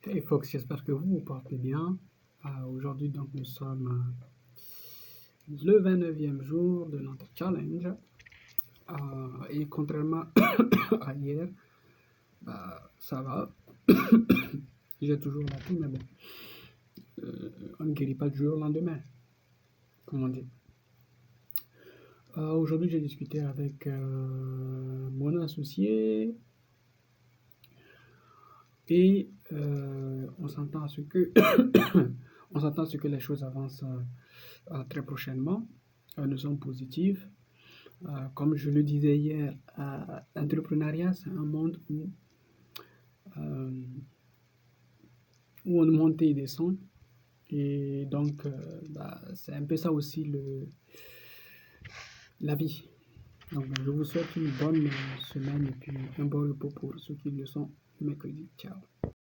Hey Fox, j'espère que vous vous portez bien. Aujourd'hui, donc, nous sommes le 29e jour de notre challenge. Et contrairement à hier, ça va. J'ai toujours la toux, mais bon, on ne guérit pas du jour au lendemain, comme on dit. Aujourd'hui, j'ai discuté avec mon associé et on s'entend à ce que on s'entend à ce que les choses avancent très prochainement. Nous sommes positifs. Comme je le disais hier, l'entrepreneuriat, c'est un monde euh, où on monte et descend. Et donc, c'est un peu ça aussi la vie. Donc, je vous souhaite une bonne semaine et puis un bon repos pour ceux qui le sont mercredi. Ciao.